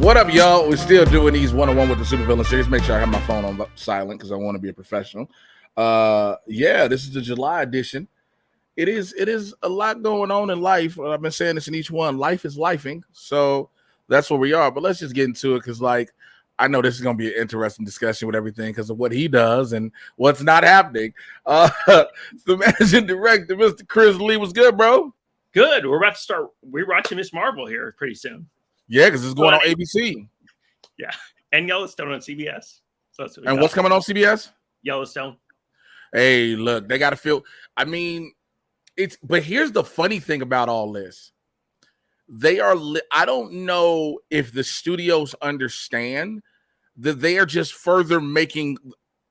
What up, y'all? We're still doing these one-on-one with the supervillain series. Make sure I have my phone on silent because I want to be a professional. Yeah, this is the July edition. It is a lot going on in life. I've been saying this in each one. Life is lifing, so that's where we are. But let's just get into it because, like, I know this is going to be an interesting discussion with everything because of what he does and what's not happening. The managing director, Mr. Chris Lee, was good, bro. Good. We're about to start rewatching Miss Marvel here pretty soon. Yeah, because it's going on ABC. Yeah, and Yellowstone on CBS. So that's what's coming on CBS? Yellowstone. Hey, look, they got to feel. I mean, but here's the funny thing about all this. I don't know if the studios understand that they are just further making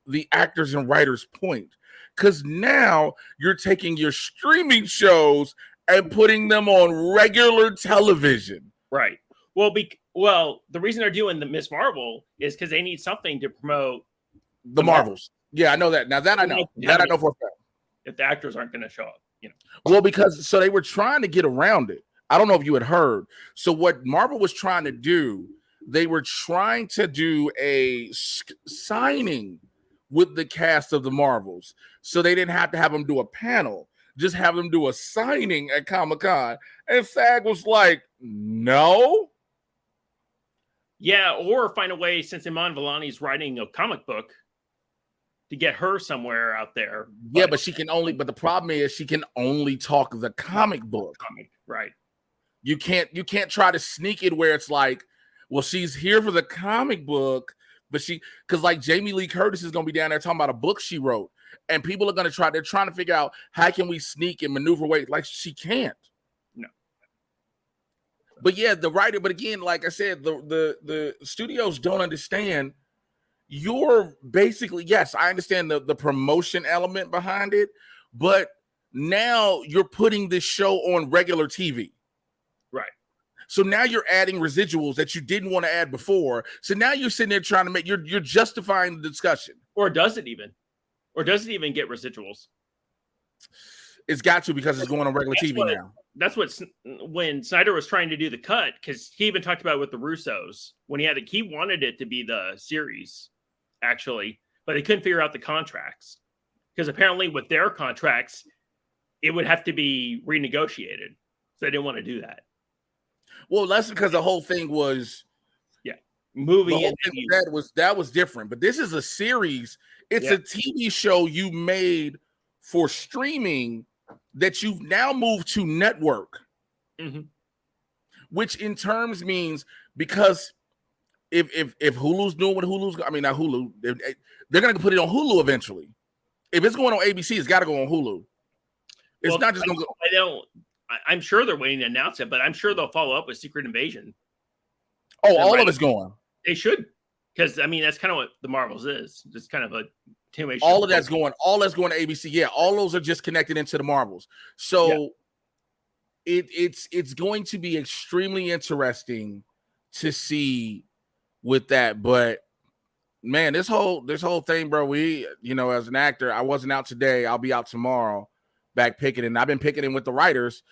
the actors and writers point. Because now you're taking your streaming shows and putting them on regular television. Right. Well, the reason they're doing the Miss Marvel is because they need something to promote the Marvels. Yeah, I know that. Now that I know. That I know for a fact. If the actors aren't going to show up, Well, because they were trying to get around it. I don't know if you had heard. So what Marvel was trying to do, they were trying to do a signing with the cast of the Marvels. So they didn't have to have them do a panel. Just have them do a signing at Comic-Con. And SAG was like, no. Yeah, or find a way, since Iman Vellani's writing a comic book, to get her somewhere out there. Yeah, but the problem is she can only talk the comic book. Right. You can't try to sneak it where it's like, well, she's here for the comic book, but because like Jamie Lee Curtis is going to be down there talking about a book she wrote. And people are going to they're trying to figure out how can we sneak and maneuver away. Like she can't. No. But yeah, but again, like I said, the studios don't understand. You're basically, yes, I understand the promotion element behind it, but now you're putting this show on regular TV. Right. So now you're adding residuals that you didn't want to add before. So now you're sitting there trying to you're justifying the discussion. Or does it even get residuals? It's got to, because it's going on regular TV now. That's when Snyder was trying to do the cut, because he even talked about it with the Russos when he wanted it to be the series, actually, but they couldn't figure out the contracts, because apparently with their contracts, it would have to be renegotiated. So they didn't want to do that. Well, that's because the whole thing was movie. That was different. But this is a series. It's a TV show you made for streaming that you've now moved to network, which in terms means, because if Hulu's doing what not Hulu, they're going to put it on Hulu eventually. If it's going on ABC, it's got to go on Hulu. It's not just going to go. I'm sure they're waiting to announce it, but I'm sure they'll follow up with Secret Invasion. Oh, all of it's going. They should, because that's kind of what the Marvels is. It's kind of a continuation. All that's going to ABC. Yeah, all those are just connected into the Marvels. So it's going to be extremely interesting to see with that. But man, this whole thing, bro. As an actor, I wasn't out today. I'll be out tomorrow, back picketing. I've been picketing with the writers.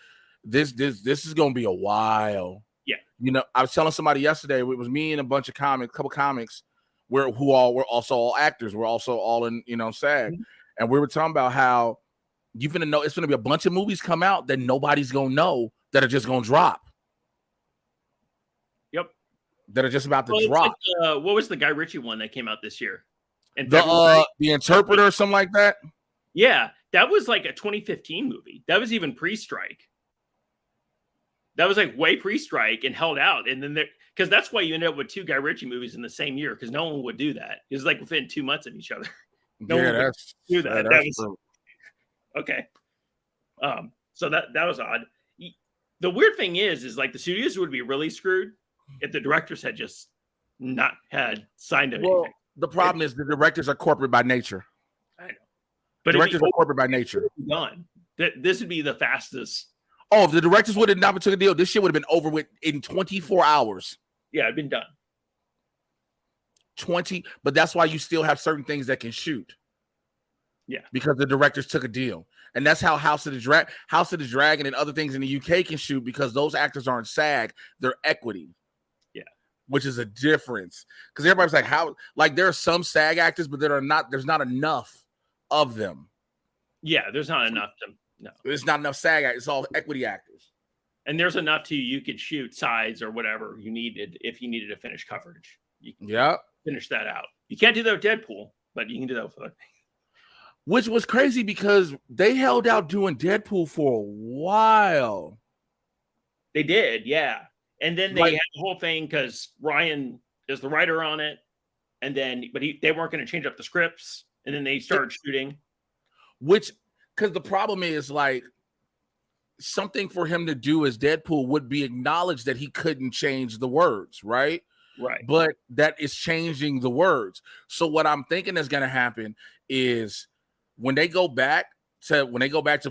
This is going to be a while. Yeah. I was telling somebody yesterday, it was me and a bunch of couple comics who all were also all actors. We're also all in, SAG. And we were talking about how you're going to know it's going to be a bunch of movies come out that nobody's going to know, that are just going to drop. Yep. That are just about to drop. Like, what was the Guy Ritchie one that came out this year? The Interpreter or something like that? Yeah. That was like a 2015 movie. That was even pre-strike. That was like way pre-strike and held out. And then because that's why you ended up with 2 Guy Ritchie movies in the same year, because no one would do that. It was like within 2 months of each other. No one would do that. Okay. So that was odd. The weird thing is like the studios would be really screwed if the directors had just not had signed anything. Well, the problem is the directors are corporate by nature. I know. But directors are corporate by nature. Done. This would be the fastest. Oh, if the directors would have not took a deal, this shit would have been over with in 24 hours. Yeah, it'd been done. 20, but that's why you still have certain things that can shoot. Yeah. Because the directors took a deal. And that's how House of the Dragon and other things in the UK can shoot, because those actors aren't SAG, they're equity. Yeah. which is a difference because everybody's like, how? Like there are some SAG actors, but there's not enough of them. Yeah, there's not enough to no. There's not enough SAG actors. It's all equity actors. And there's enough to you could shoot sides or whatever you needed if you needed to finish coverage. You can finish that out. You can't do that with Deadpool, but you can do that with which was crazy because they held out doing Deadpool for a while. They did, yeah. And then they had the whole thing because Ryan is the writer on it, and then they weren't going to change up the scripts, and then they started shooting. Which, because the problem is like something for him to do as Deadpool would be acknowledged that he couldn't change the words, right? Right. But that is changing the words. So what I'm thinking is going to happen is when they go back to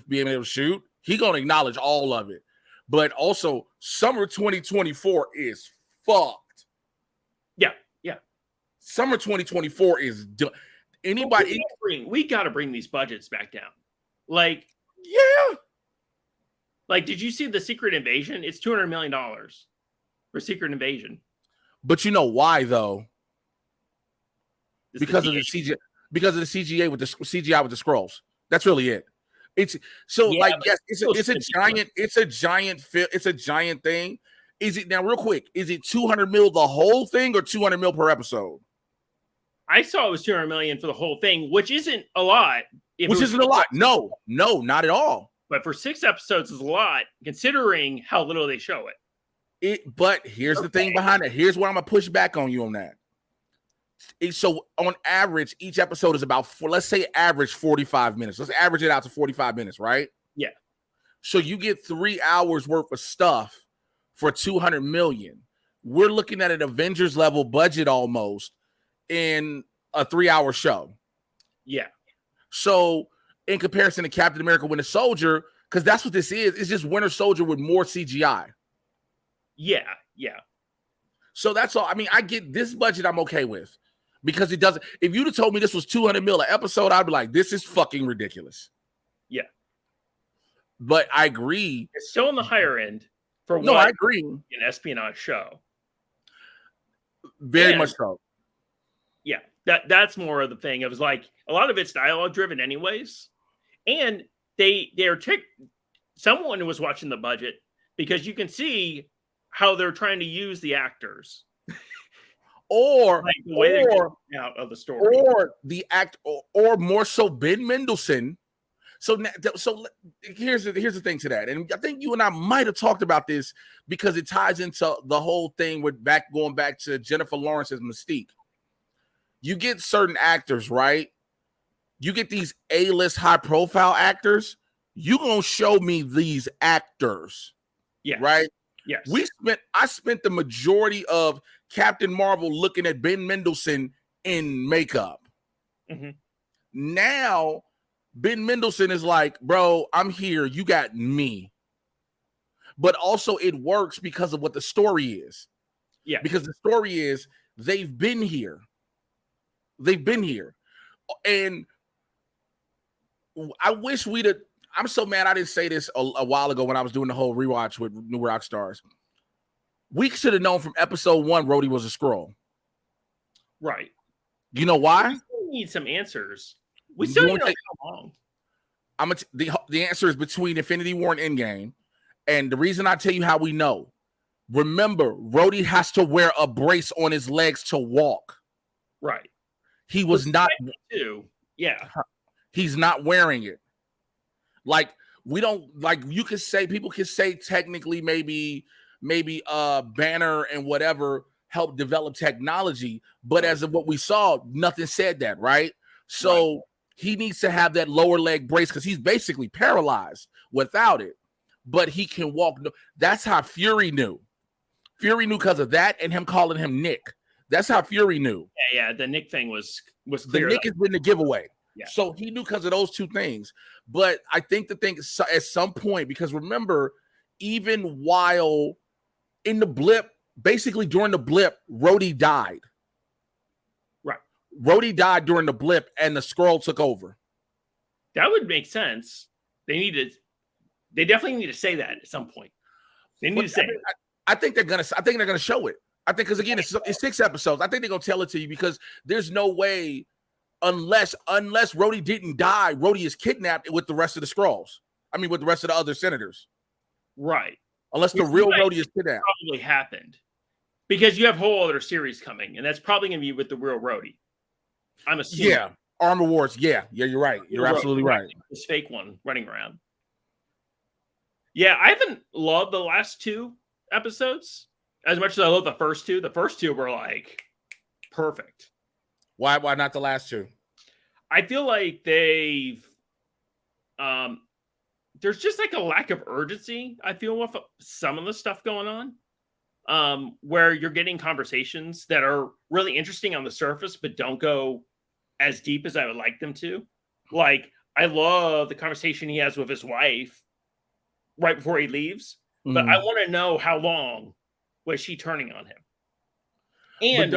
being able to shoot, he's going to acknowledge all of it. But also, summer 2024 is fucked. Yeah. Summer 2024 is done. Anybody, we got to bring these budgets back down. Like, yeah. Like, did you see the Secret Invasion? It's $200 million for Secret Invasion. But you know why though? Because of the CGI. Because of the CGI with the Skrulls. That's really it. It's so yes, it's a giant thing. Is it now real quick? Is it 200 mil the whole thing or 200 mil per episode? I saw it was 200 million for the whole thing, which isn't a lot. Which isn't a lot. No, not at all. But for 6 episodes is a lot considering how little they show it. But here's the thing behind it. Here's where I'm gonna push back on you on that. So on average, each episode is about let's say average 45 minutes. Let's average it out to 45 minutes, right? Yeah. So you get 3 hours worth of stuff for 200 million. We're looking at an Avengers level budget almost in a 3-hour show. Yeah. So in comparison to Captain America Winter Soldier, because that's what this is, it's just Winter Soldier with more CGI. Yeah. So that's all. I mean, I get this budget I'm okay with. Because it doesn't. If you'd have told me this was 200 mil an episode, I'd be like, this is fucking ridiculous. Yeah. But I agree. It's still on the higher end for I agree. An espionage show. Very much so. Yeah. That's more of the thing. It was like a lot of it's dialogue driven anyways. And someone was watching the budget because you can see how they're trying to use the actors. Or like the way they're getting out of the story, or the act, or more so Ben Mendelsohn. So here's the thing to that, and I think you and I might have talked about this because it ties into the whole thing with going back to Jennifer Lawrence's Mystique. You get certain actors, right? You get these A-list high-profile actors. You gonna show me these actors, yeah, right? Yes. I spent the majority of Captain Marvel looking at Ben Mendelsohn in makeup. Mm-hmm. Now, Ben Mendelsohn is like, bro, I'm here. You got me. But also it works because of what the story is. Yeah. Because the story is they've been here. And I wish I'm so mad I didn't say this a while ago when I was doing the whole rewatch with New Rockstars. We should have known from episode 1 Rhodey was a Skrull. Right. You know why? We still need some answers. We still don't know how long. The answer is between Infinity War and Endgame. And the reason I tell you how we know, remember, Rhodey has to wear a brace on his legs to walk. Right. He was not. Yeah. He's not wearing it. Like, we don't, like, you could say, people could say technically maybe Banner and whatever helped develop technology, but as of what we saw, nothing said that, right? So he needs to have that lower leg brace because he's basically paralyzed without it, but he can walk. That's how Fury knew. Fury knew because of that and him calling him Nick. That's how Fury knew. Yeah. The Nick thing was clear. The Nick has been the giveaway. Yeah. So he knew because of those two things. But I think the thing is, at some point, because remember, even while in the blip, basically during the blip, Rhodey died. Right. Rhodey died during the blip and the Skrull took over. That would make sense. They definitely need to say that at some point. They need to say it. I think they're gonna show it. I think because again, it's 6 episodes. I think they're gonna tell it to you because there's no way unless Rhodey didn't die, Rhodey is kidnapped with the rest of the Skrulls. I mean, with the rest of the other senators. Right. Unless the real Rhodey is kidnapped. Probably happened. Because you have a whole other series coming, and that's probably going to be with the real Rhodey. I'm assuming. Yeah. Armor Wars. Yeah, you're right. You're absolutely right. This fake one running around. Yeah, I haven't loved the last 2 episodes as much as I love the first 2. The first 2 were like perfect. Why not the last 2? I feel like they've there's just like a lack of urgency, I feel, with some of the stuff going on. Where you're getting conversations that are really interesting on the surface, but don't go as deep as I would like them to. Like, I love the conversation he has with his wife right before he leaves, but I want to know how long was she turning on him. And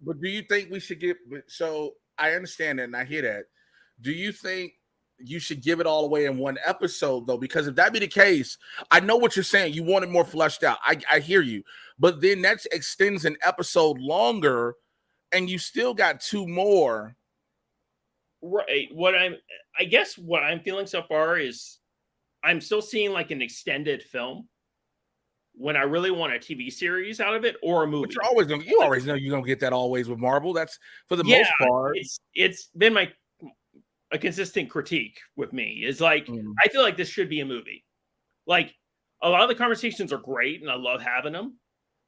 but do you think we should give? So I understand that and I hear that. Do you think you should give it all away in one episode though? Because if that be the case, I know what you're saying. You want it more fleshed out. I hear you, but then that extends an episode longer, and you still got 2 more. Right. I guess what I'm feeling so far is I'm still seeing like an extended film when I really want a TV series out of it or a movie. But you always know you're gonna get that always with Marvel. That's for the most part. It's been a consistent critique with me. Is like I feel like this should be a movie. Like, a lot of the conversations are great and I love having them,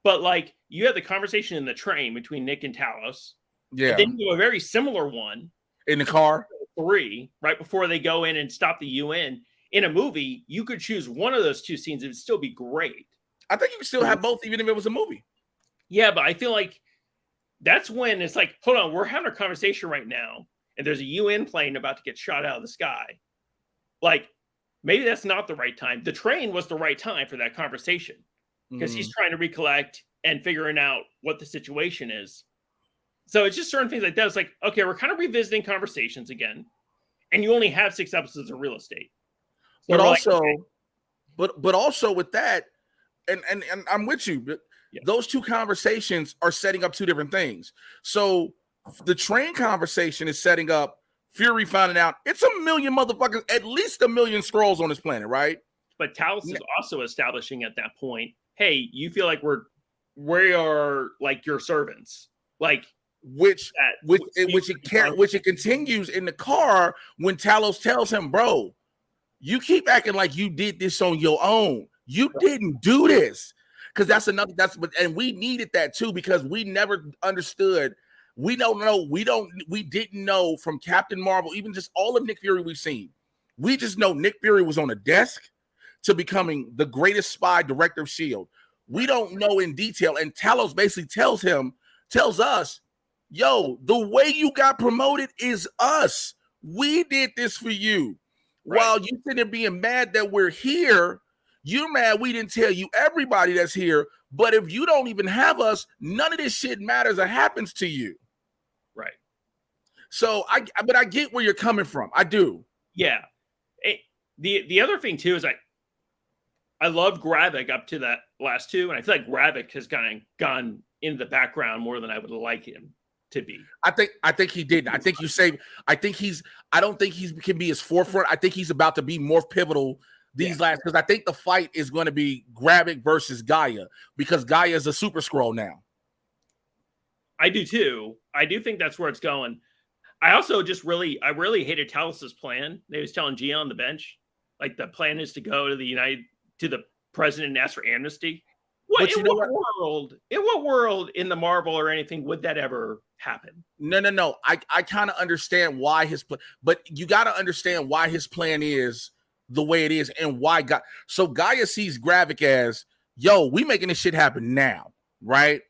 but like you have the conversation in the train between Nick and Talos. Yeah. And then you do a very similar one in the car. 3 right before they go in and stop the UN. In a movie, you could choose one of those 2 scenes. It would still be great. I think you could still have both, even if it was a movie. Yeah, but I feel like that's when it's like, hold on, we're having a conversation right now, and there's a UN plane about to get shot out of the sky. Like, maybe that's not the right time. The train was the right time for that conversation because he's trying to recollect and figuring out what the situation is. So it's just certain things like that. It's like, okay, we're kind of revisiting conversations again, and you only have 6 episodes of real estate. So but also, like, okay. but also with that, and I'm with you, but those 2 conversations are setting up 2 different things. So the train conversation is setting up Fury finding out it's 1 million motherfuckers, at least 1 million Skrulls on this planet, right? But Talos is also establishing at that point, hey, you feel like we are like your servants, like which it continues in the car when Talos tells him, bro, you keep acting like you did this on your own. You didn't do this. Because and we needed that too, because we never understood. We didn't know from Captain Marvel, even just all of Nick Fury we've seen. We just know Nick Fury was on a desk to becoming the greatest spy director of S.H.I.E.L.D. We don't know in detail. And Talos basically tells us, yo, the way you got promoted is us. We did this for you. Right. While you sitting there being mad that we're here, you're mad we didn't tell you everybody that's here. But if you don't even have us, none of this shit matters or happens to you. Right. So I get where you're coming from. I do. Yeah. The other thing too is I love Gravik up to that last 2, and I feel like Gravik has kind of gone into the background more than I would like him to be. I think he did. I think I don't think he can be his forefront. I think he's about to be more pivotal these last, because I think the fight is going to be Gravik versus Gaia, because Gaia is a super Skrull now. I do too. I do think that's where it's going. I also I really hated Talos's plan. They was telling Gia on the bench, like, the plan is to go to the president and ask for amnesty. In what world in the Marvel or anything would that ever happen? No. I kind of understand why his plan, but you got to understand why his plan is the way it is and why so Gaia sees Gravik as, yo, we making this shit happen now, right?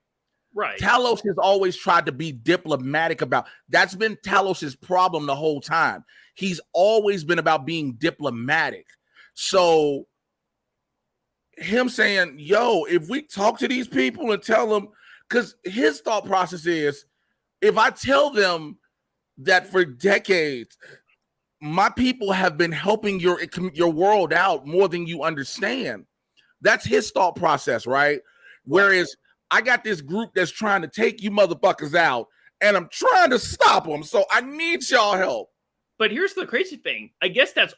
Right. Talos has always tried to be diplomatic about. That's been Talos's problem the whole time. He's always been about being diplomatic. So him saying, yo, if we talk to these people and tell them, because his thought process is, if I tell them that for decades my people have been helping your world out more than you understand, that's his thought process, right? Whereas I got this group that's trying to take you motherfuckers out, and I'm trying to stop them. So I need y'all help. But here's the crazy thing. I guess that's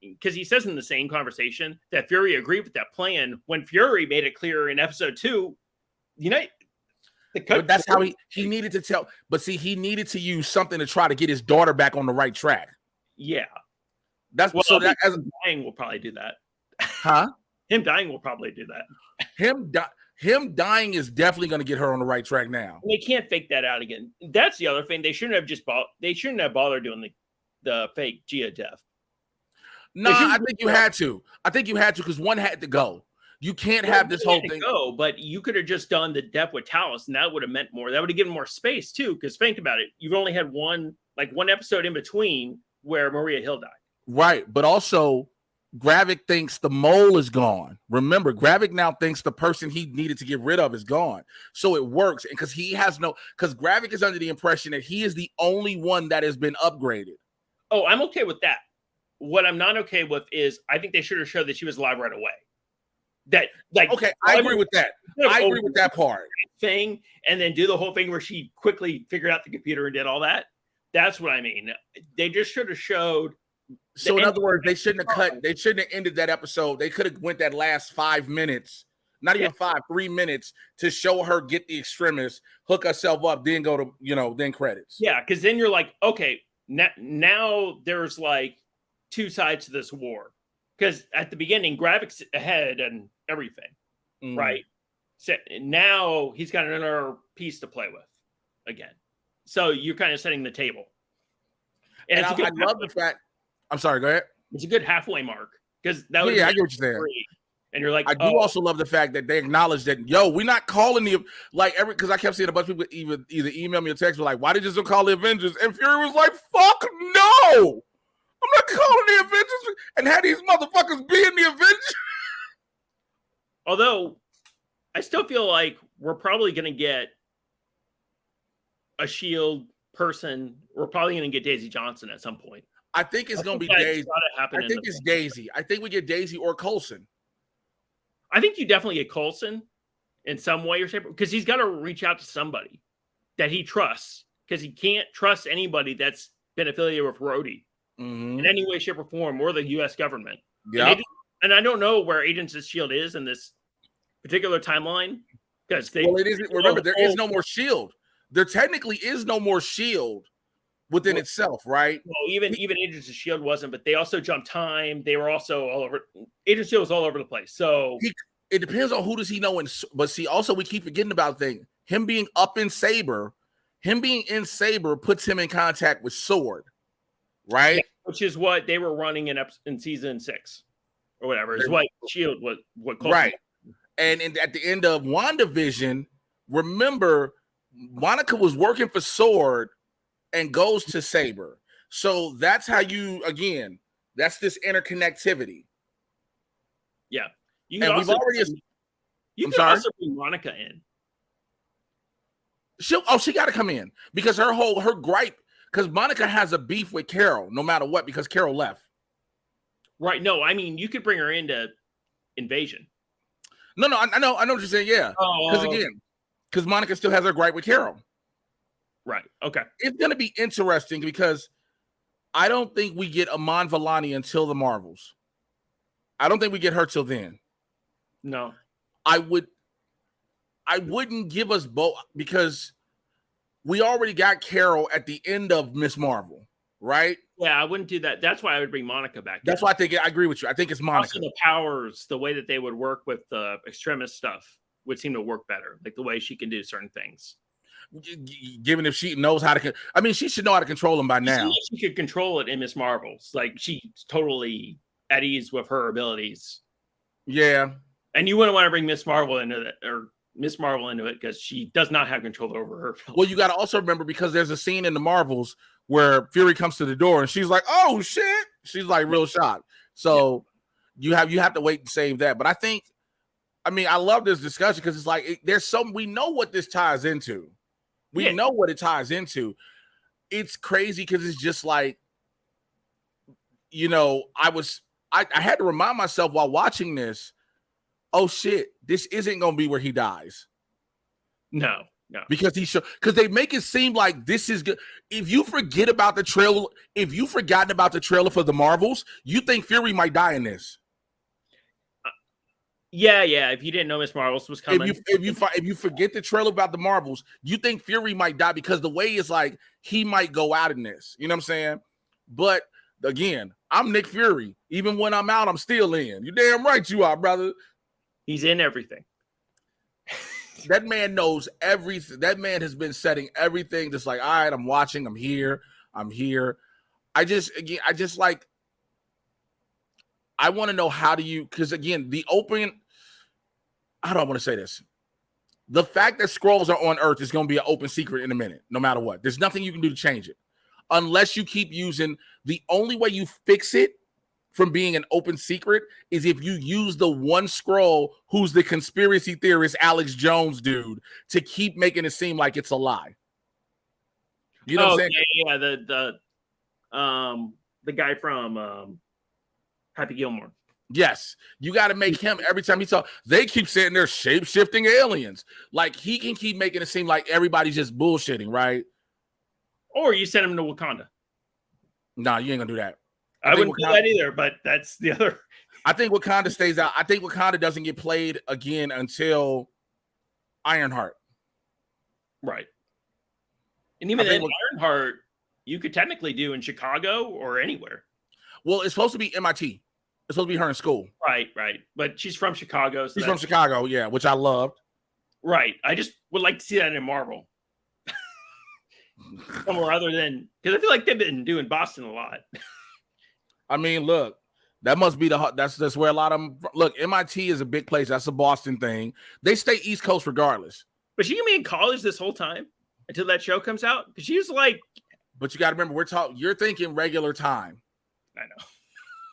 because he says in the same conversation that Fury agreed with that plan when Fury made it clear in episode 2, but that's how he needed to tell. But see, he needed to use something to try to get his daughter back on the right track. Yeah. That's well, so that as dying will probably do that. Huh? Him dying will probably do that. Him dying is definitely going to get her on the right track now. They can't fake that out again. That's the other thing. They shouldn't have bothered doing the fake Gia death. No, I think you had to. I think you had to because one had to go. You can't have this whole thing. Go, but you could have just done the death with Talos, and that would have meant more. That would have given more space too. Because think about it, you've only had one episode in between where Maria Hill died. Right, but also Gravik thinks the mole is gone. Remember, Gravik now thinks the person he needed to get rid of is gone. So it works, and because Gravik is under the impression that he is the only one that has been upgraded. Oh, I'm okay with that. What I'm not okay with is I think they should have showed that she was alive right away. Okay, I agree with that. I agree with that part. Thing, and then do the whole thing where she quickly figured out the computer and did all that. That's what I mean. They just should have showed. So in other words, they shouldn't have ended that episode. They could have went that last 5 minutes, not even 3 minutes, to show her get the extremists, hook herself up, then go to then credits. Yeah, because then you're like, okay, now there's like two sides to this war. Because at the beginning, Gravik's ahead and everything, right? So now he's got another piece to play with again. So you're kind of setting the table. And I love the fact. I'm sorry, go ahead. It's a good halfway mark because that was I get what you're saying. And you're like, I do also love the fact that they acknowledge that, we're not calling because I kept seeing a bunch of people either email me or text me like, why did you just call the Avengers? And Fury was like, fuck no. I'm not calling the Avengers and had these motherfuckers be in the Avengers. Although I still feel like we're probably going to get a SHIELD person. We're probably going to get Daisy Johnson at some point. I think it's going to be Daisy. I think it's Daisy. I think we get Daisy or Coulson. I think you definitely get Coulson in some way or shape because he's got to reach out to somebody that he trusts because he can't trust anybody that's been affiliated with Rhodey in any way, shape, or form, or the U.S. government. Yeah. And I don't know where Agents of S.H.I.E.L.D. is in this particular timeline because it isn't. Remember, there is no more S.H.I.E.L.D. There technically is no more S.H.I.E.L.D. within itself, right? Well, even Agents of S.H.I.E.L.D. wasn't, but they also jumped time. They were also all over. Agents of S.H.I.E.L.D. was all over the place. So it depends on who does he know. But see, also we keep forgetting about things. Him being up in Saber, puts him in contact with Sword, right? Yeah, which is what they were running in season 6 or whatever. Is what S.H.I.E.L.D. was right. And at the end of WandaVision, remember Monica was working for Sword and goes to Saber. So that's how that's this interconnectivity. Yeah. You can also bring Monica in. She got to come in because her gripe, because Monica has a beef with Carol no matter what, because Carol left. Right. No, I mean, you could bring her into Invasion. No, I know what you're saying. Yeah. Because Monica still has her gripe with Carol. Right. Okay. It's going to be interesting because I don't think we get Iman Vellani until the Marvels. I don't think we get her till then. No. I wouldn't give us both because we already got Carol at the end of Miss Marvel, right? Yeah, I wouldn't do that. That's why I would bring Monica back. That's why I agree with you. I think it's Monica. Also the powers, the way that they would work with the extremist stuff would seem to work better. Like the way she can do certain things. Given if she knows how to, she should know how to control them by now. She could control it in Miss Marvel's. Like she's totally at ease with her abilities. Yeah. And you wouldn't want to bring Miss Marvel into it because she does not have control over her abilities. Well, you got to also remember because there's a scene in the Marvels where Fury comes to the door and she's like, "Oh shit!" She's like real shocked. So you have to wait and save that. But I love this discussion because it's like we know what this ties into. We know what it ties into. It's crazy because it's just like, I had to remind myself while watching this, oh shit, this isn't going to be where he dies. No. Because because they make it seem like this is good. If you forget about the trailer, if you've forgotten about the trailer for the Marvels, you think Fury might die in this. Yeah. If you didn't know Miss Marvels was coming, if you forget the trailer about the Marvels, you think Fury might die because the way it's like he might go out in this. You know what I'm saying? But again, I'm Nick Fury. Even when I'm out, I'm still in. You damn right you are, brother. He's in everything. That man knows everything. That man has been setting everything. Just like, all right, I'm watching. I'm here. I want to know how do you, because again, the open, I don't want to say this. The fact that Skrulls are on Earth is going to be an open secret in a minute, no matter what. There's nothing you can do to change it. Unless you keep using, the only way you fix it from being an open secret is if you use the one Skrull who's the conspiracy theorist Alex Jones dude to keep making it seem like it's a lie. You know what I'm saying? Yeah, the guy from Happy Gilmore. Yes, you got to make him every time he talks. They keep saying they're shape-shifting aliens. Like he can keep making it seem like everybody's just bullshitting, right? Or you send him to Wakanda. Nah, you ain't gonna do that. I wouldn't do that either, but that's the other. I think Wakanda stays out. I think Wakanda doesn't get played again until Ironheart. Right. And even then, Ironheart, you could technically do in Chicago or anywhere. Well, it's supposed to be MIT. It's supposed to be her in school. Right. But she's from Chicago. So she's from Chicago, yeah, which I loved. Right. I just would like to see that in Marvel. Somewhere other than, because I feel like they've been doing Boston a lot. I mean, look, that must be that's where a lot of them look. MIT is a big place. That's a Boston thing. They stay East Coast regardless. But she can be in college this whole time until that show comes out. Because she was like, but you got to remember, you're thinking regular time. I know.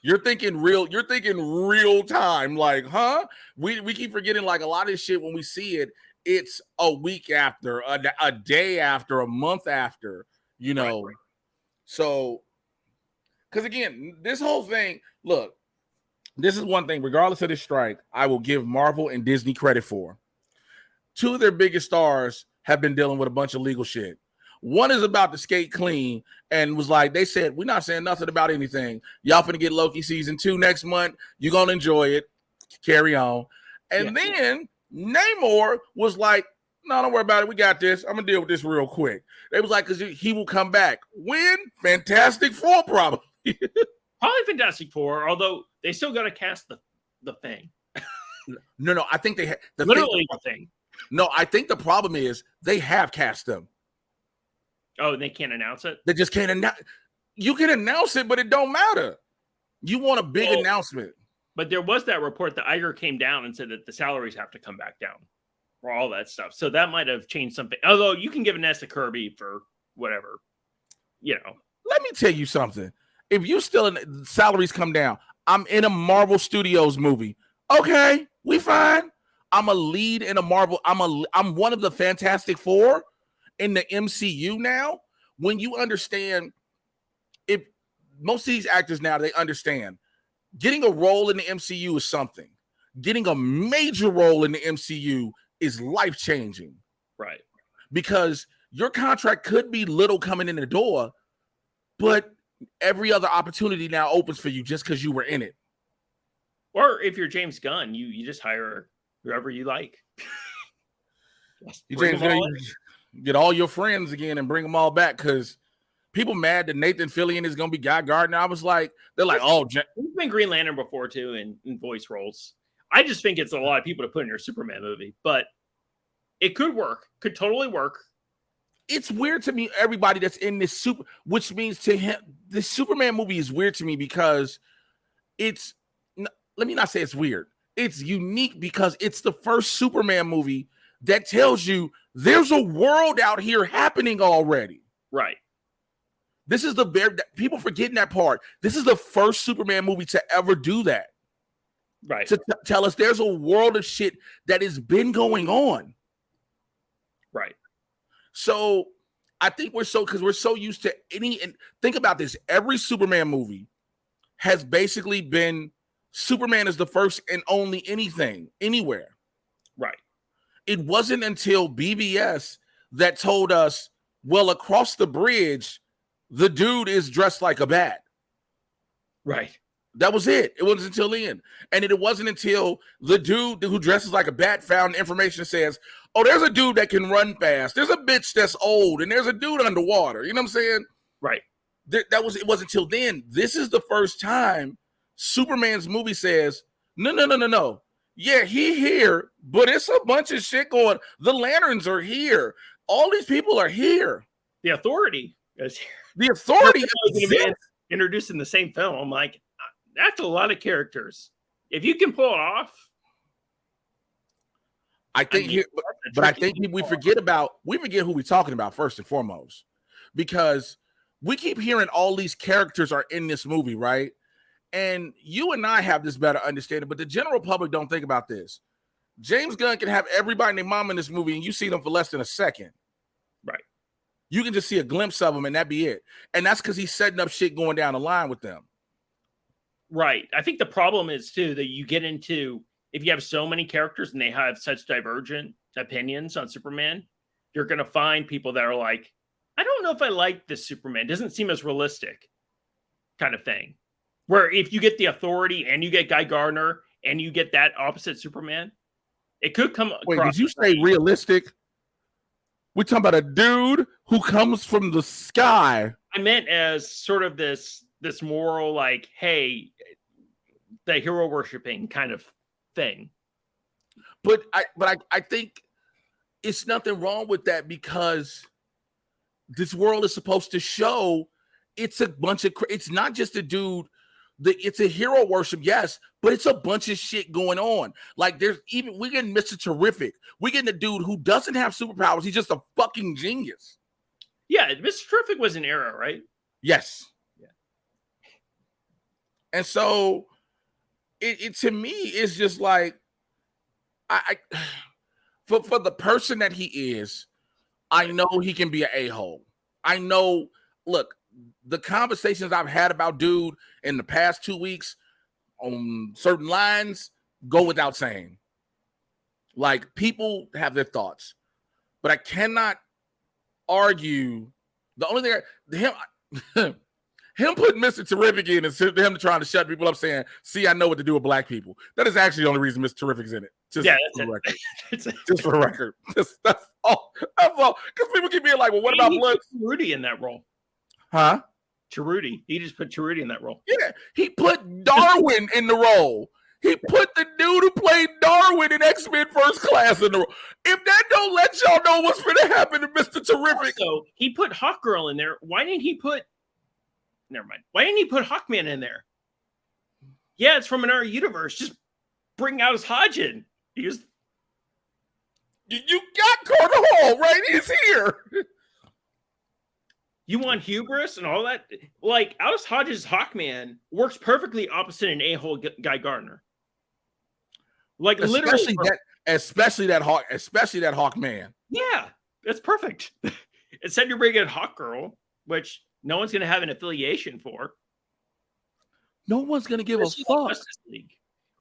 You're thinking real time. Like, huh? We keep forgetting like a lot of this shit when we see it. It's a week after, a day after, a month after, you know. Right. So, because again, this whole thing, look, this is one thing, regardless of this strike, I will give Marvel and Disney credit for. Two of their biggest stars have been dealing with a bunch of legal shit. One is about to skate clean and was like, they said, we're not saying nothing about anything. Y'all finna get Loki season 2 next month. You're going to enjoy it. Carry on. And then Namor was like, no, don't worry about it. We got this. I'm going to deal with this real quick. They was like, because he will come back. When? Fantastic Four, probably. Probably Fantastic Four, although they still got to cast the Thing. No, I think they have. Literally the Thing. No, I think the problem is they have cast them. Oh, they can't announce it? They just can't announce. You can announce it, but it don't matter. You want a big announcement. But there was that report that Iger came down and said that the salaries have to come back down for all that stuff. So that might have changed something. Although you can give an S to Kirby for whatever, you know. Let me tell you something. If you still in salaries come down, I'm in a Marvel Studios movie. Okay, we fine. I'm a lead in a Marvel. I'm one of the Fantastic Four in the MCU now. When you understand, if most of these actors now, they understand getting a role in the MCU is something. Getting a major role in the MCU is life-changing. Right. Because your contract could be little coming in the door, but every other opportunity now opens for you just because you were in it. Or if you're James Gunn, you just hire whoever you like. You James Gunn, get all your friends again and bring them all back, because people mad that Nathan Fillion is going to be Guy Gardner. I was like, they're like, oh, he's been Green Lantern before too in voice roles. I just think it's a lot of people to put in your Superman movie, but it could work. Could totally work. It's weird to me, everybody that's in this which means to him, this Superman movie is weird to me because it's, let me not say it's weird. It's unique because it's the first Superman movie that tells you there's a world out here happening already. Right. This is people forgetting that part. This is the first Superman movie to ever do that. Right. To tell us there's a world of shit that has been going on. Right. So I think we're so used to and think about this. Every Superman movie has basically been Superman is the first and only anything, anywhere. Right. it wasn't until BVS that told us, well, across the bridge, the dude is dressed like a bat. Right. That was it. It wasn't until then. And it wasn't until the dude who dresses like a bat found information that says, oh, there's a dude that can run fast. There's a bitch that's old, and there's a dude underwater. You know what I'm saying? Right. It wasn't until then. This is the first time Superman's movie says, no. Yeah, he here, but it's a bunch of shit going. The Lanterns are here. All these people are here. The Authority is here. The Authority is introduced in the same film. I'm like, that's a lot of characters. If you can pull it off, I think we forget who we're talking about first and foremost, because we keep hearing all these characters are in this movie, right? And you and I have this better understanding, but the general public don't think about this. James Gunn can have everybody and their mom in this movie, and you see them for less than a second. Right. You can just see a glimpse of them, and that be it. And that's because he's setting up shit going down the line with them. Right. I think the problem is, too, that you get into, if you have so many characters and they have such divergent opinions on Superman, you're going to find people that are like, I don't know if I like this Superman. It doesn't seem as realistic kind of thing. Where if you get the Authority and you get Guy Gardner and you get that opposite Superman, it could come. Wait, did you say realistic? We're talking about a dude who comes from the sky. I meant as sort of this moral, like, hey, the hero worshiping kind of thing. But I think it's nothing wrong with that, because this world is supposed to show it's a bunch of, it's not just a dude. It's a hero worship, yes, but it's a bunch of shit going on. Like we're getting Mr. Terrific. We're getting a dude who doesn't have superpowers. He's just a fucking genius. Yeah, Mr. Terrific was an era, right? Yes. Yeah. And so it to me is just like, I for the person that he is, I know he can be an a-hole. I know, look, the conversations I've had about dude in the past 2 weeks on certain lines go without saying. Like, people have their thoughts, but I cannot argue. The only thing him putting Mr. Terrific in is him trying to shut people up, saying, see, I know what to do with black people. That is actually the only reason Mr. Terrific's in it. Just for the record. Just for the record. That's all. Because people keep being like, well, what about blood? Rudy in that role. Huh? Chiruti. He just put Chiruti in that role. Yeah, he put Darwin in the role. He put the dude who played Darwin in X-Men First Class in the role. If that don't let y'all know what's going to happen to Mr. Terrific. So he put Hawkgirl in there. Why didn't he put... Never mind. Why didn't he put Hawkman in there? Yeah, it's from another universe. Just bring out his Hodgin. You got Carter Hall, right? He's here. You want hubris and all that? Like, Aldous Hodge's Hawkman works perfectly opposite an a-hole Guy Gardner. Like, especially that Hawkman. Yeah, that's perfect. Instead, you're bringing in Hawkgirl, which no one's going to have an affiliation for. No one's going to give a fuck. Justice League,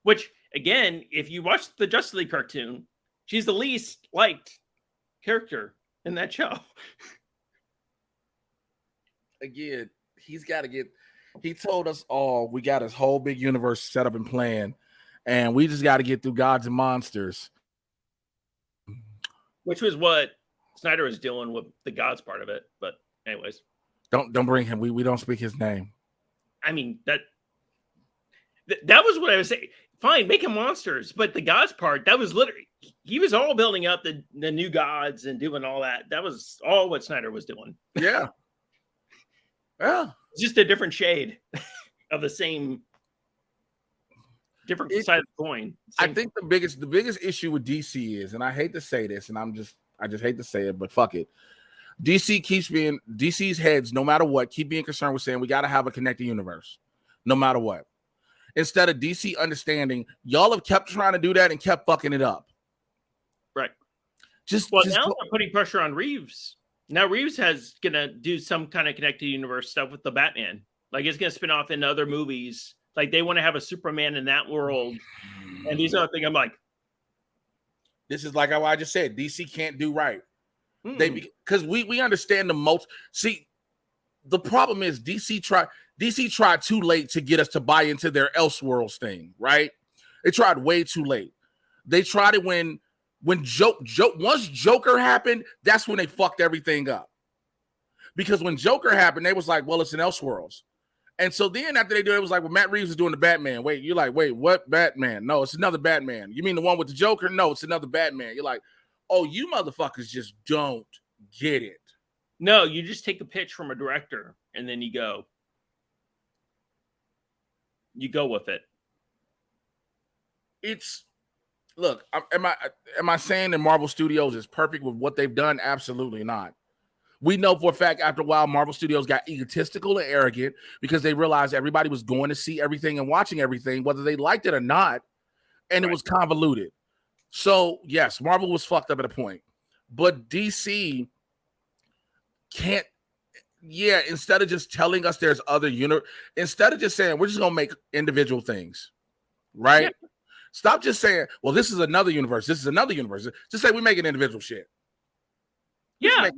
which, again, if you watch the Justice League cartoon, she's the least liked character in that show. Again, he told us all we got his whole big universe set up and planned, and we just got to get through Gods and Monsters. Which was what Snyder was dealing with, the Gods part of it. But anyways. Don't bring him. We don't speak his name. I mean, that was what I was saying. Fine, make him monsters, but the Gods part, that was literally, he was all building up the new gods and doing all that. That was all what Snyder was doing. Yeah. Yeah. Just a different shade of the same different side of the coin. I think the biggest issue with DC is, and I hate to say this, and I just hate to say it, but fuck it. DC's heads, no matter what, keep being concerned with saying we got to have a connected universe, no matter what. Instead of DC understanding, y'all have kept trying to do that and kept fucking it up. Right. Now they're putting pressure on Reeves. Now Reeves has gonna do some kind of connected universe stuff with the Batman. Like, it's gonna spin off into other movies. Like, they want to have a Superman in that world. And these other things, I'm like, This is like how I just said. DC can't do right. Mm. Because we understand the most. See, the problem is DC tried too late to get us to buy into their Elseworlds thing, right? They tried way too late. They tried it when once Joker happened, that's when they fucked everything up. Because when Joker happened, they was like, well, it's an Elseworlds. And so then after they do it was like, well, Matt Reeves is doing the Batman. Wait, you're like, wait, what Batman? No, it's another Batman. You mean the one with the Joker? No, it's another Batman. You're like, oh, you motherfuckers just don't get it. No, you just take a pitch from a director and then you go with it. Look, am I saying that Marvel Studios is perfect with what they've done? Absolutely not. We know for a fact after a while, Marvel Studios got egotistical and arrogant because they realized everybody was going to see everything and watching everything, whether they liked it or not, and It was convoluted. So, yes, Marvel was fucked up at a point. But DC can't, instead of just telling us there's other instead of just saying, we're just going to make individual things, right? Yeah. Stop just saying, well, this is another universe. This is another universe. Just say we make an individual shit. Yeah.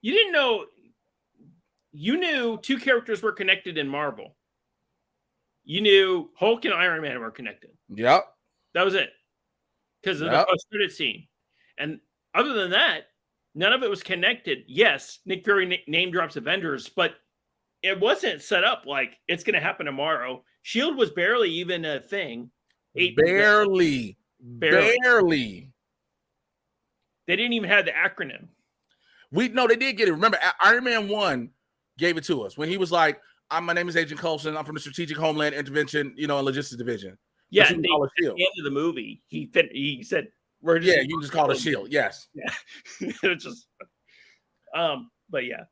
You didn't know. You knew two characters were connected in Marvel. You knew Hulk and Iron Man were connected. Yep. That was it. Because of the post-credit scene. And other than that, none of it was connected. Yes, Nick Fury name drops Avengers, but it wasn't set up like it's going to happen tomorrow. S.H.I.E.L.D. was barely even a thing. Barely. They didn't even have the acronym. They did get it. Remember, Iron Man 1 gave it to us when he was like, my name is Agent Coulson. I'm from the Strategic Homeland Intervention, and Logistics Division. Yeah, at the end of the movie, he said, "We're just you just call it S.H.I.E.L.D." Yes. Yeah. It's just, but yeah.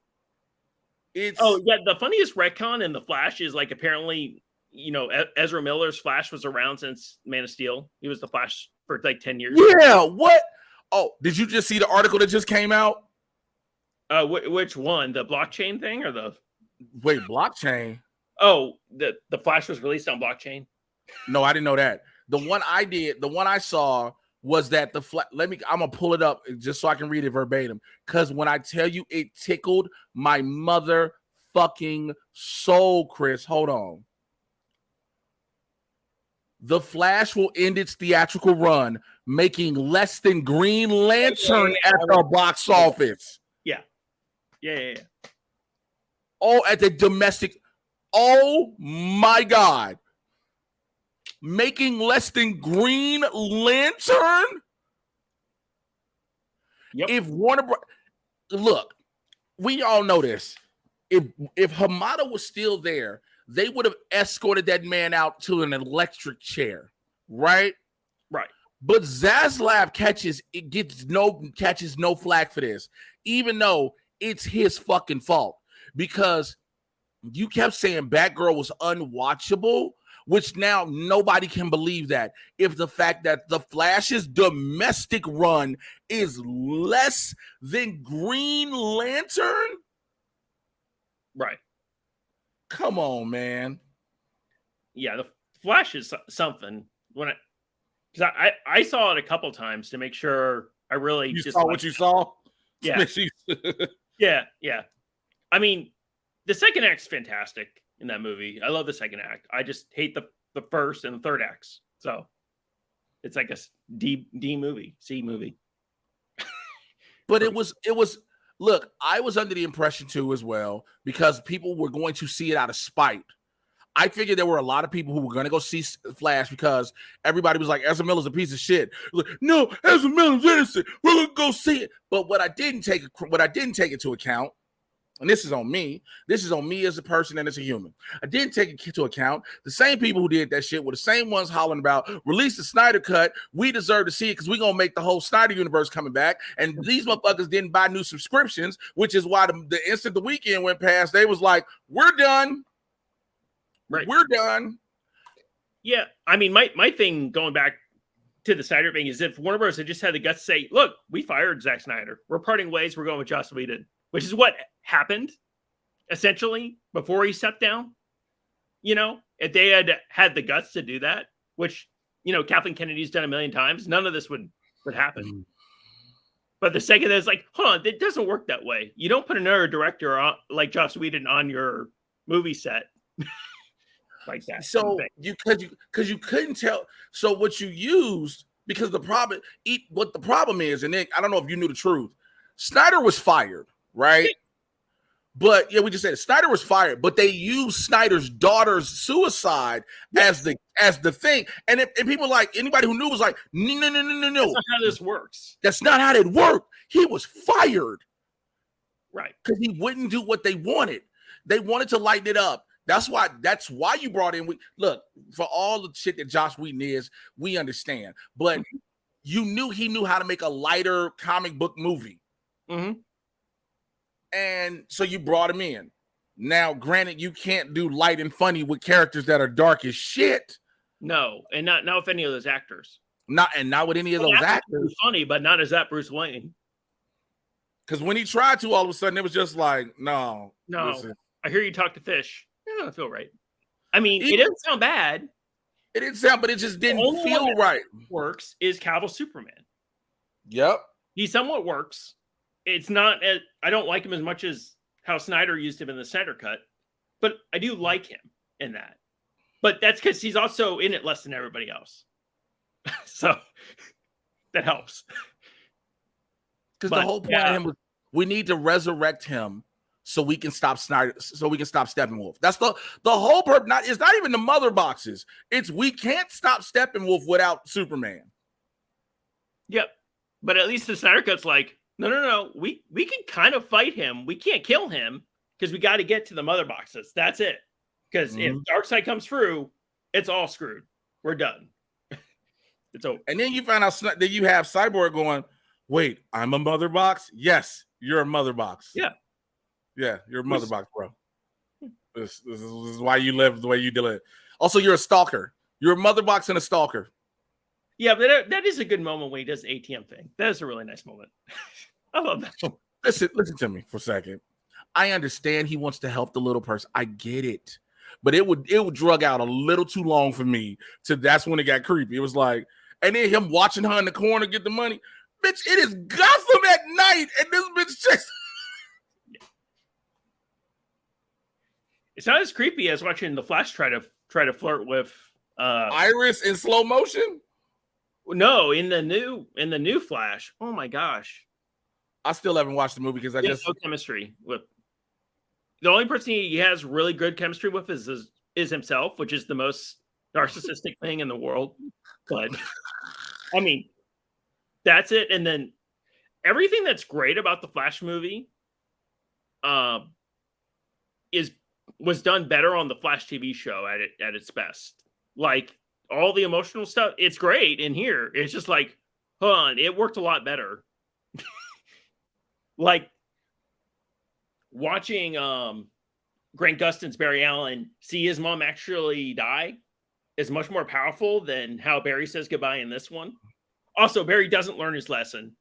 The funniest retcon in the Flash is like apparently, Ezra Miller's Flash was around since Man of Steel. He was the Flash for like 10 years. Yeah. What? Oh, did you just see the article that just came out? Which one? The blockchain thing or the? Wait, blockchain? Oh, the Flash was released on blockchain. No, I didn't know that. The one I saw was that I'm gonna pull it up just so I can read it verbatim. Because when I tell you it tickled my motherfucking soul, Chris, hold on. The Flash will end its theatrical run, making less than Green Lantern at the box office. Yeah. Oh, at the domestic. Oh my God. Making less than Green Lantern? Yep. If look, we all know this. If Hamada was still there, they would have escorted that man out to an electric chair, right? Right. But Zaslav catches no flack for this, even though it's his fucking fault, because you kept saying Batgirl was unwatchable, which now nobody can believe that. If the fact that the Flash's domestic run is less than Green Lantern, right? Come on, man. Yeah, the Flash is something. Because I saw it a couple times to make sure I really you saw what you saw. Yeah. Yeah. I mean, the second act's fantastic in that movie. I love the second act. I just hate the first and the third acts. So it's like a D movie, C movie. But it was look, I was under the impression too as well, because people were going to see it out of spite. I figured there were a lot of people who were going to go see Flash because everybody was like, Ezra Miller's a piece of shit. Like, no, Ezra Miller's innocent. We're going to go see it. But what I didn't take into account, and this is on me as a person and as a human, I didn't take into account the same people who did that shit were the same ones hollering about, release the Snyder cut. We deserve to see it because we're going to make the whole Snyder universe coming back. And these motherfuckers didn't buy new subscriptions, which is why the instant the weekend went past, they was like, we're done. Right. We're done. Yeah. I mean, my thing going back to the Snyder thing is if Warner Bros. Had just had the guts to say, look, we fired Zack Snyder. We're parting ways. We're going with Joss Whedon, which is what happened essentially before he stepped down. If they had the guts to do that, which, Kathleen Kennedy's done a million times, none of this would what happened. But the second it's like, hold on, it doesn't work that way. You don't put another director on, like Joss Whedon on your movie set like that. So because you couldn't tell. So what you used, because the problem is, and then I don't know if you knew the truth. Snyder was fired, right? But yeah, we just said Snyder was fired, but they used Snyder's daughter's suicide as the thing. And people like anybody who knew was like, no. That's not how this works. That's not how it worked. He was fired. Right. Because he wouldn't do what they wanted. They wanted to lighten it up. That's why you brought in. Look, for all the shit that Joss Whedon is, we understand. But you knew he knew how to make a lighter comic book movie. Mm-hmm. And so you brought him in. Now, granted, you can't do light and funny with characters that are dark as shit. No, and not with any of those actors. Not with any of those actors. Funny, but not as that Bruce Wayne. Because when he tried to, all of a sudden it was just like, no. Listen. I hear you talk to fish. It doesn't feel right. I mean, it doesn't sound bad. It didn't sound, but it just didn't feel right. Works is Cavill Superman. Yep. He somewhat works. It's not I don't like him as much as how Snyder used him in the Snyder Cut, but I do like him in that. But that's because he's also in it less than everybody else. So that helps. Because the whole point of him was we need to resurrect him so we can stop Snyder, so we can stop Steppenwolf. That's the whole purpose. It's not even the mother boxes. It's we can't stop Steppenwolf without Superman. Yep. But at least the Snyder Cut's like, no. We can kind of fight him. We can't kill him because we got to get to the mother boxes. That's it. Because if Darkseid comes through, it's all screwed. We're done. It's over. And then you find out that you have Cyborg going, wait, I'm a mother box? Yes, you're a mother box. Yeah. Yeah, you're a mother box, bro. This is why you live the way you live. Also, you're a stalker. You're a mother box and a stalker. Yeah, but that is a good moment when he does the ATM thing. That is a really nice moment. I love that. Listen to me for a second. I understand he wants to help the little person. I get it. But it would drug out a little too long for me. That's when it got creepy. It was like, and then him watching her in the corner get the money. Bitch, it is Gotham at night, and this bitch just. It's not as creepy as watching the Flash try to flirt with Iris in slow motion. No, in the new Flash. Oh my gosh! I still haven't watched the movie because I just no chemistry with. The only person he has really good chemistry with is himself, which is the most narcissistic thing in the world. But I mean, that's it. And then everything that's great about the Flash movie, was done better on the Flash TV show at its best. Like all the emotional stuff, it's great in here. It's just like, hold on, it worked a lot better. Like watching Grant Gustin's Barry Allen see his mom actually die is much more powerful than how Barry says goodbye in this one. Also, Barry doesn't learn his lesson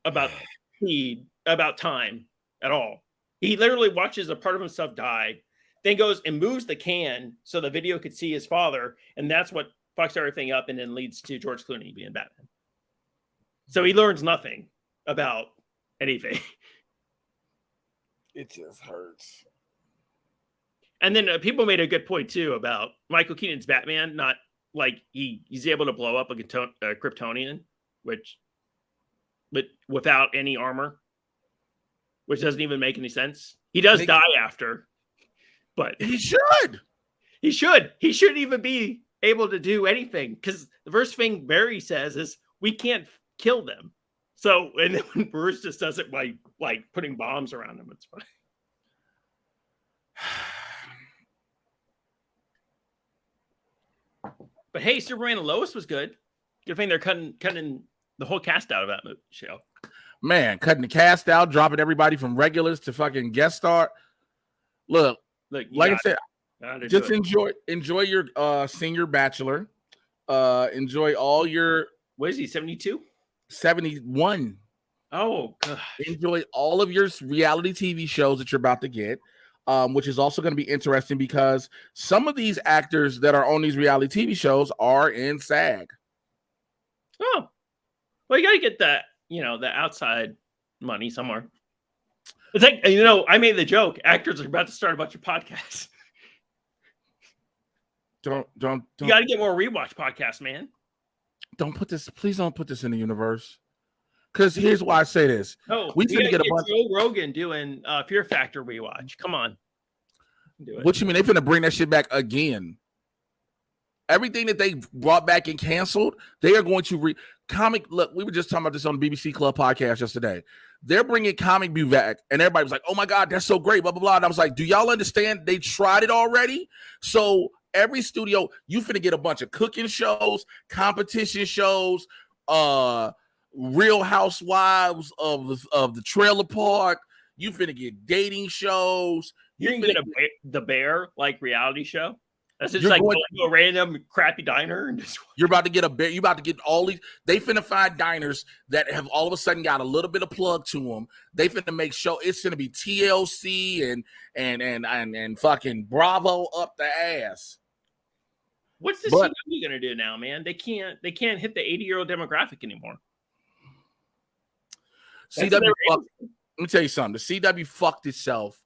about speed, about time at all. He literally watches a part of himself die, then goes and moves the can so the video could see his father, and that's what fucks everything up and then leads to George Clooney being Batman. So he learns nothing about anything. It just hurts. And then people made a good point too about Michael Keaton's Batman, not like he's able to blow up a Kryptonian, but without any armor, which doesn't even make any sense. He does die after, but he should. He shouldn't even be able to do anything because the first thing Barry says is we can't kill them. So, and then when Bruce just does it by like putting bombs around him, it's fine. But hey, Superman and Lois was good. Good thing they're cutting the whole cast out of that show. Man, cutting the cast out, dropping everybody from regulars to fucking guest star. Look, like I said, just enjoy your senior bachelor. Enjoy all your. What is he? 72? 71. Oh, gosh. Enjoy all of your reality TV shows that you're about to get, which is also going to be interesting because some of these actors that are on these reality TV shows are in SAG. Oh, Well, you got to get that, the outside money somewhere. It's like, I made the joke. Actors are about to start a bunch of podcasts. Don't. You got to get more rewatch podcasts, man. Please don't put this in the universe. Because here's why I say this. Oh, we finna get a bunch. Joe Rogan doing Fear Factor rewatch. Come on. Do it. What you mean? They finna bring that shit back again. Everything that they brought back and canceled, they are going to comic. Look, we were just talking about this on the BBC Club podcast yesterday. They're bringing Comic View back, and everybody was like, "Oh my god, that's so great!" Blah blah blah. And I was like, "Do y'all understand? They tried it already." So every studio, you finna get a bunch of cooking shows, competition shows, Real Housewives of the Trailer Park. You finna get dating shows. You're gonna get the Bear like reality show. That's just like going to a random crappy diner and just. You're about to get a Bear. You're about to get all these. They finna find diners that have all of a sudden got a little bit of plug to them. They finna make show. It's gonna be TLC and fucking Bravo up the ass. What's the CW gonna do now, man? They can't hit the 80-year-old demographic anymore. CW. Let me tell you something. The CW fucked itself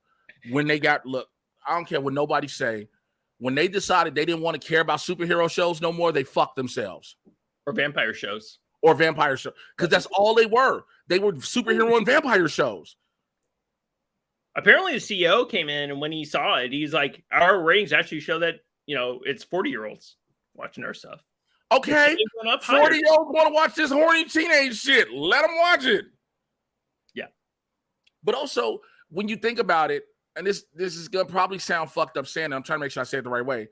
when they got. Look, I don't care what nobody say. When they decided they didn't want to care about superhero shows no more, they fucked themselves. Or vampire shows. Because that's all they were. They were superhero and vampire shows. Apparently the CEO came in, and when he saw it, he's like, our ratings actually show that, it's 40-year-olds watching our stuff. Okay. 40-year-olds want to watch this horny teenage shit. Let them watch it. Yeah. But also, when you think about it, and this is gonna probably sound fucked up saying it. I'm trying to make sure I say it the right way.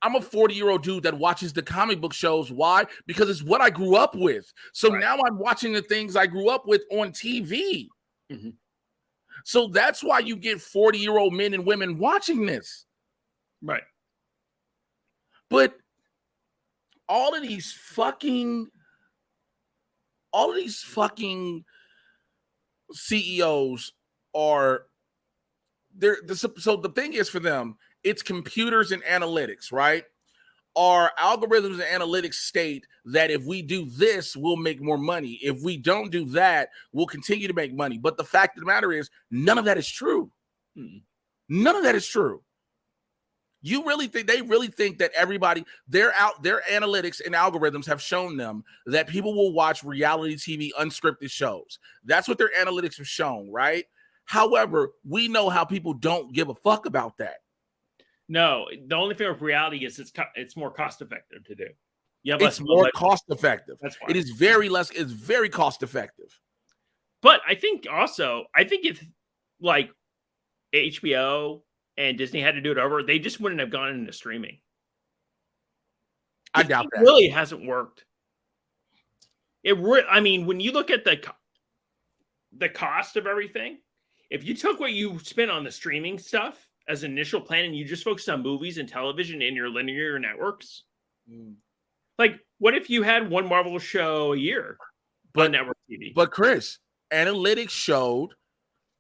I'm a 40-year-old dude that watches the comic book shows. Why? Because it's what I grew up with. So now I'm watching the things I grew up with on TV. Mm-hmm. So that's why you get 40-year-old men and women watching this. Right. But all of these fucking CEOs are. So the thing is for them, it's computers and analytics, right? Our algorithms and analytics state that if we do this, we'll make more money. If we don't do that, we'll continue to make money. But the fact of the matter is, none of that is true. None of that is true. You really think they really think that everybody, their analytics and algorithms have shown them that people will watch reality TV unscripted shows. That's what their analytics have shown, right? However, we know how people don't give a fuck about that. No, the only thing with reality is it's more cost effective to do. Yeah, it's more cost effective. That's why. It is very cost effective. But I think if like HBO and Disney had to do it over, they just wouldn't have gone into streaming. I doubt that. It really hasn't worked. I mean, when you look at the cost of everything, if you took what you spent on the streaming stuff as an initial plan and you just focused on movies and television in your linear networks, like what if you had one Marvel show a year on network TV? But Chris, analytics showed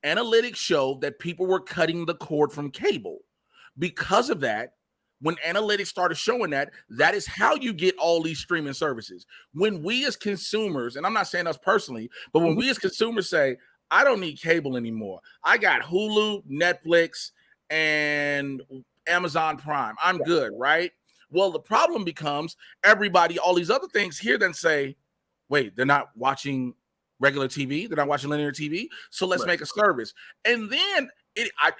that people were cutting the cord from cable. Because of that, when analytics started showing that is how you get all these streaming services. When we as consumers, and I'm not saying us personally, but when we as consumers say, I don't need cable anymore. I got Hulu, Netflix, and Amazon Prime. I'm good, right? Well, the problem becomes everybody, all these other things here then say, wait, they're not watching regular TV. They're not watching linear TV. So let's make a service. And then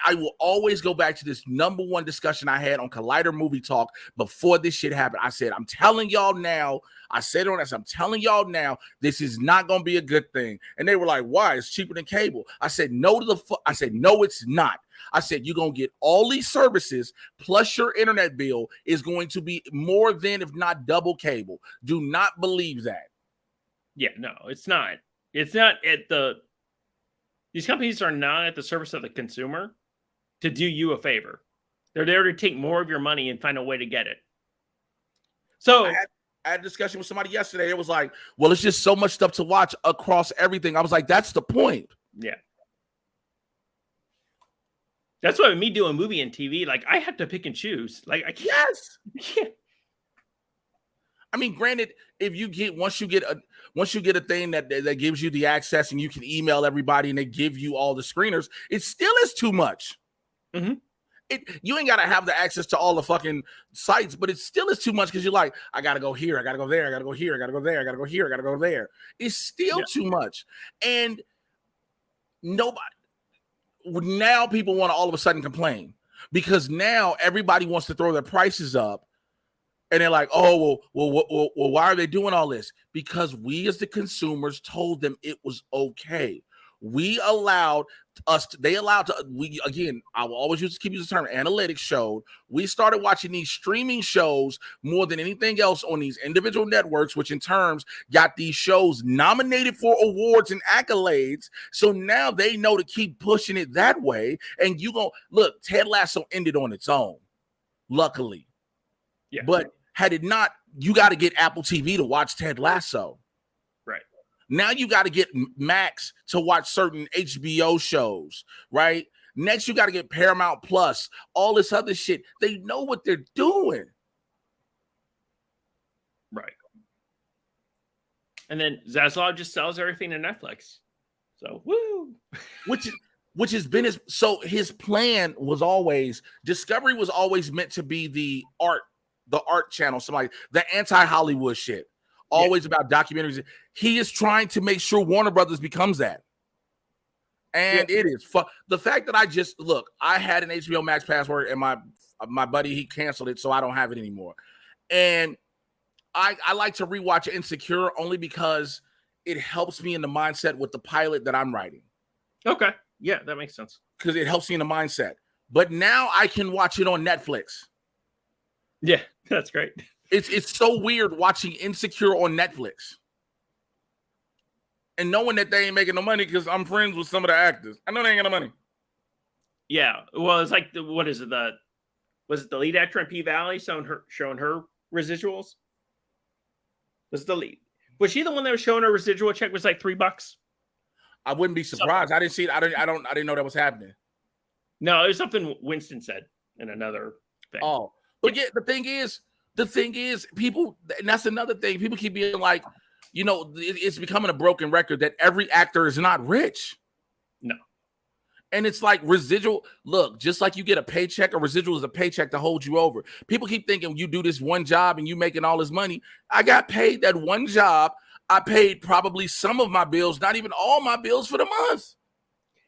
I will always go back to this number one discussion I had on Collider Movie Talk before this shit happened. I said, I'm telling y'all now. I said it on this. I'm telling y'all now, this is not going to be a good thing. And they were like, why? It's cheaper than cable. I said, no, it's not. I said, you're going to get all these services plus your internet bill is going to be more than, if not double cable. Do not believe that. Yeah, no, it's not. It's not these companies are not at the service of the consumer to do you a favor. They're there to take more of your money and find a way to get it. So I had a discussion with somebody yesterday. It was like, well, it's just so much stuff to watch across everything. I was like, that's the point. Yeah. That's why me doing movie and TV, like I have to pick and choose. Like I can't. Yes. I can't. I mean, granted, if you get once you get a thing that gives you the access and you can email everybody and they give you all the screeners, it still is too much. Mm-hmm. You ain't got to have the access to all the fucking sites, but it still is too much because you're like, I gotta go here, I gotta go there, I gotta go here, I gotta go there, I gotta go here, I gotta go there. It's still too much, and nobody. Now people want to all of a sudden complain because now everybody wants to throw their prices up. And they're like, oh, well, why are they doing all this? Because we as the consumers told them it was okay. They allowed us, again, I will always keep using the term analytics showed. We started watching these streaming shows more than anything else on these individual networks, which in terms got these shows nominated for awards and accolades. So now they know to keep pushing it that way. And look, Ted Lasso ended on its own, luckily. Yeah. But had it not, you got to get Apple TV to watch Ted Lasso. Right. Now you got to get Max to watch certain HBO shows, right? Next, you got to get Paramount Plus, all this other shit. They know what they're doing. Right. And then Zaslav just sells everything to Netflix. So, woo! Which has been his plan was always, Discovery was always meant to be the art channel, something like the anti-Hollywood shit, always about documentaries. He is trying to make sure Warner Brothers becomes that. And it is the fact that I had an HBO Max password and my buddy, he canceled it, so I don't have it anymore. And I like to rewatch Insecure only because it helps me in the mindset with the pilot that I'm writing. Okay. Yeah, that makes sense. Because it helps me in the mindset. But now I can watch it on Netflix. Yeah, that's great. It's so weird watching Insecure on Netflix and knowing that they ain't making no money because I'm friends with some of the actors. I know they ain't got no money. Yeah, well, it's like was it the lead actor in P-Valley showing her residuals? Was she the one that was showing her residual check was like $3? I wouldn't be surprised. I didn't see it. I didn't know that was happening. No, it was something Winston said in another thing. Oh. But yeah, the thing is, people, and that's another thing. People keep being like, it's becoming a broken record that every actor is not rich. No. And it's like residual. Look, just like you get a paycheck, a residual is a paycheck to hold you over. People keep thinking you do this one job and you making all this money. I got paid that one job. I paid probably some of my bills, not even all my bills for the month.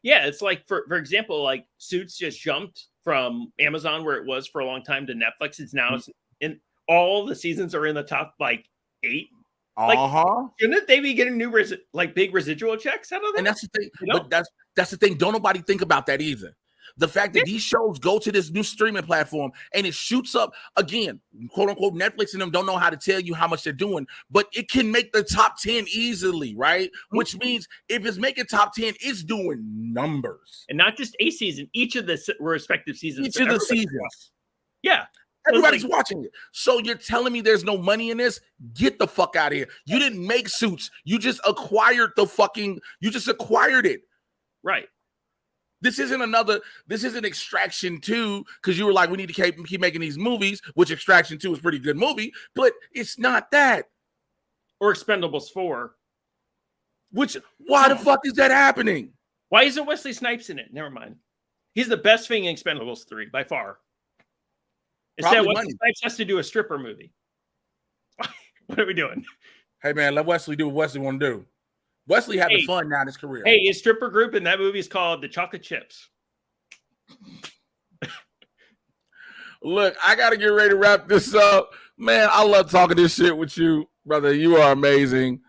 Yeah, it's like, for example, like Suits just jumped from Amazon, where it was for a long time, to Netflix. It's now in all the seasons are in the top like 8. Shouldn't they be getting new big residual checks out of that? And that's the thing. But that's the thing. Don't nobody think about that either. The fact that these shows go to this new streaming platform and it shoots up again, quote unquote, Netflix and them don't know how to tell you how much they're doing, but it can make the top 10 easily, right? Mm-hmm. Which means if it's making top 10, it's doing numbers. And not just a season, each of the respective seasons. Each of the seasons. Yeah. Everybody's watching it. So you're telling me there's no money in this? Get the fuck out of here. You didn't make Suits. You just acquired it. Right. This isn't Extraction 2, because you were like, we need to keep making these movies, which Extraction 2 is a pretty good movie, but it's not that. Or Expendables 4. Why the fuck is that happening? Why isn't Wesley Snipes in it? Never mind. He's the best thing in Expendables 3, by far. Instead, Wesley Snipes has to do a stripper movie. What are we doing? Hey, man, let Wesley do what Wesley want to do. Wesley having fun now in his career. Hey, his stripper group in that movie is called The Chocolate Chips. Look, I got to get ready to wrap this up. Man, I love talking this shit with you, brother. You are amazing.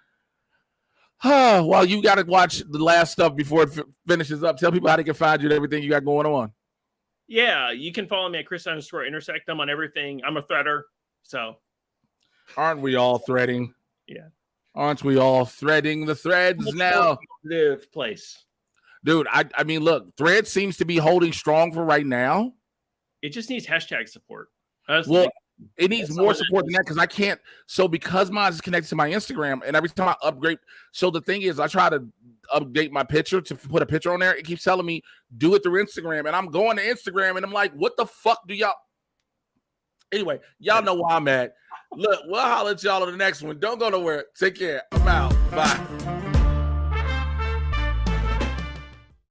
Well, you got to watch the last stuff before it finishes up. Tell people how they can find you and everything you got going on. Yeah, you can follow me at Chris_Intersect. I'm on everything. I'm a threader, so. Aren't we all threading? Yeah. Aren't we all threading the threads now? Live place. Dude, I mean, look, Thread seems to be holding strong for right now. It just needs hashtag support. It needs more support than that because I can't. So because mine is connected to my Instagram, and every time I upgrade, so the thing is, I try to update my picture to put a picture on there. It keeps telling me do it through Instagram, and I'm going to Instagram, and I'm like, what the fuck do y'all? Anyway, y'all know where I'm at. Look, we'll holler at y'all on the next one. Don't go nowhere. Take care. I'm out. Bye.